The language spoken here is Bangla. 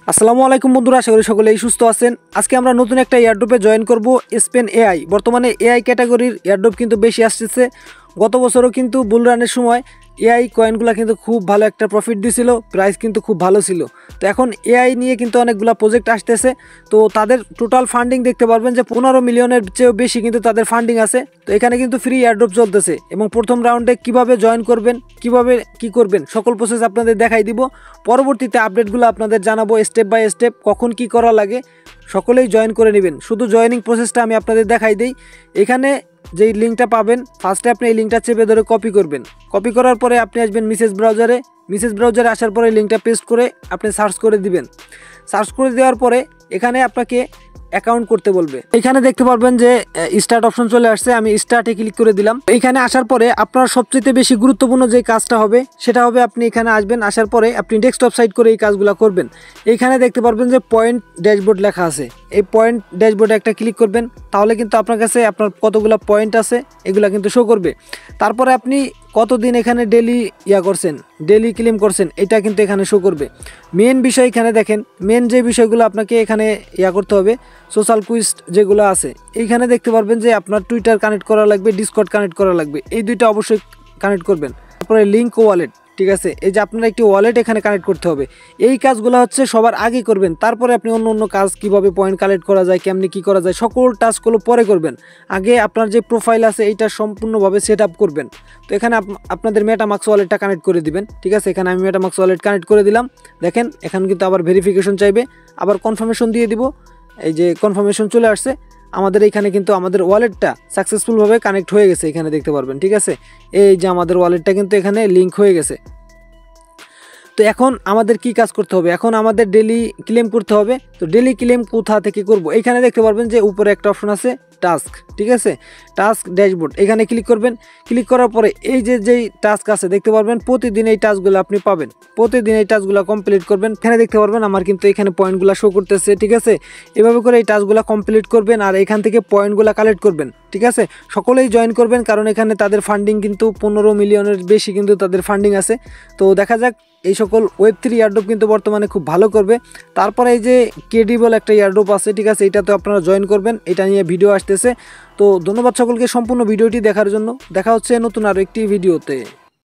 আসসালামু আলাইকুম বন্ধুরা, আশা করি সকলেই সুস্থ আছেন। আজকে আমরা নতুন একটা এয়ারড্রপে জয়েন করব, স্পেন এআই। বর্তমানে এআই ক্যাটাগরির এয়ারড্রপ কিন্তু বেশি আসতেছে। গত বছরও কিন্তু বুল রানের সময় এআই কয়েনগুলো কিন্তু খুব ভালো একটা প্রফিট দিছিল, প্রাইস কিন্তু খুব ভালো ছিল। তো এখন এআই নিয়ে কিন্তু অনেকগুলো প্রজেক্ট আসতেছে। তো তাদের টোটাল ফান্ডিং দেখতে পারবেন যে 15 মিলিয়নের চেয়েও বেশি কিন্তু তাদের ফান্ডিং আছে। তো এখানে কিন্তু ফ্রি এয়ারড্রপ চলতেছে এবং প্রথম রাউন্ডে কিভাবে জয়েন করবেন, কিভাবে কি করবেন, সকল প্রসেস আপনাদের দেখাই দিব। পরবর্তীতে আপডেটগুলো আপনাদের জানাবো স্টেপ বাই স্টেপ, কখন কি করা লাগে। সকলেই জয়েন করে নেবেন। শুধু জয়েনিং প্রসেসটা আমি আপনাদের দেখাই দিই। এখানে যেই লিঙ্কটা পাবেন, ফার্স্টে আপনি এই লিঙ্কটা চেপে ধরে কপি করবেন। কপি করার পরে আপনি আসবেন মেসেজ ব্রাউজারে। মেসেজ ব্রাউজারে আসার পরে লিঙ্কটা পেস্ট করে আপনি সার্চ করে দিবেন। সার্চ করে দেওয়ার পরে এখানে আপনাকে অ্যাকাউন্ট করতে বলবে। এখানে দেখতে পারবেন যে স্টার্ট অপশন চলে আসছে। আমি স্টার্টে ক্লিক করে দিলাম। এখানে আসার পরে আপনার সবচেয়ে বেশি গুরুত্বপূর্ণ যে কাজটা হবে সেটা হবে, আপনি এখানে আসবেন। আসার পরে আপনি ডেস্কটপ সাইড করে এই কাজগুলো করবেন। এইখানে দেখতে পারবেন যে পয়েন্ট ড্যাশবোর্ড লেখা আছে। এই পয়েন্ট ড্যাশবোর্ডে একটা ক্লিক করবেন, তাহলে কিন্তু আপনার কাছে আপনার কতগুলো পয়েন্ট আছে এগুলা কিন্তু শো করবে। তারপরে আপনি কতদিন এখানে ডেলি করছেন, ডেলি ক্লেম করছেন, এটা কিন্তু এখানে শো করবে। মেন বিষয় এখানে দেখেন, মেন যে বিষয়গুলো আপনাকে এখানে করতে হবে, সোশ্যাল কুইজ যেগুলো আছে এইখানে দেখতে পারবেন যে আপনার টুইটার কানেক্ট করা লাগবে, ডিসকর্ড কানেক্ট করা লাগবে। এই দুইটা অবশ্যই কানেক্ট করবেন। তারপরে লিঙ্ক ওয়ালেট, ঠিক আছে, এই যে আপনার একটি ওয়ালেট এখানে কানেক্ট করতে হবে। এই কাজগুলো হচ্ছে সবার আগে করবেন। তারপরে আপনি অন্য কাজ, কিভাবে পয়েন্ট কালেক্ট করা যায়, কেমনি কি করা যায়, সকল টাস্কগুলো পরে করবেন। আগে আপনার যে প্রোফাইল আছে এইটা সম্পূর্ণভাবে সেট আপ করবেন। তো এখানে আপনাদের মেটামাক্স ওয়ালেটটা কানেক্ট করে দিবেন, ঠিক আছে। এখানে আমি মেটামাক্স ওয়ালেট কানেক্ট করে দিলাম। দেখেন এখানে কিন্তু আবার ভেরিফিকেশন চাইবে, আবার কনফার্মেশন দিয়ে দিব। এই যে কনফার্মেশন চলে আসছে আমাদের এখানে, কিন্তু আমাদের ওয়ালেটটা সাকসেসফুলভাবে কানেক্ট হয়ে গেছে, এখানে দেখতে পারবেন, ঠিক আছে। এই যে আমাদের ওয়ালেটটা কিন্তু এখানে লিঙ্ক হয়ে গেছে। তো এখন আমাদের কি কাজ করতে হবে, এখন আমাদের ডেলি ক্লেম করতে হবে। তো ডেলি ক্লেম কোথা থেকে করব, এখানে দেখতে পারবেন যে উপরে একটা অপশন আছে টাস্ক, ঠিক আছে, টাস্ক ড্যাশবোর্ড। এখানে ক্লিক করবেন। ক্লিক করার পরে এই যেই টাস্ক আছে দেখতে পারবেন, প্রতিদিন এই টাস্কগুলো আপনি পাবেন। প্রতিদিন এই টাস্কগুলো কমপ্লিট করবেন। এখানে দেখতে পারবেন আমার কিন্তু এখানে পয়েন্টগুলো শো করতেছে, ঠিক আছে। এভাবে করে এই টাস্কগুলো কমপ্লিট করবেন আর এখান থেকে পয়েন্টগুলো কালেক্ট করবেন, ঠিক আছে। সকলেই জয়েন করবেন, কারণ এখানে তাদের ফান্ডিং কিন্তু 15 মিলিয়নের বেশি কিন্তু তাদের ফান্ডিং আছে। তো দেখা যাক, এই সকল ওয়েব3 এয়ারড্রপ কিন্তু বর্তমানে খুব ভালো করবে। তারপরে এই যে ক্রেডিবল একটা এয়ারড্রপ আছে, ঠিক আছে, এটাতে আপনারা জয়েন করবেন। এটা নিয়ে ভিডিও আসতেছে। তো ধন্যবাদ সকলকে সম্পূর্ণ ভিডিওটি দেখার জন্য। দেখা হচ্ছে নতুন আরও একটি ভিডিওতে।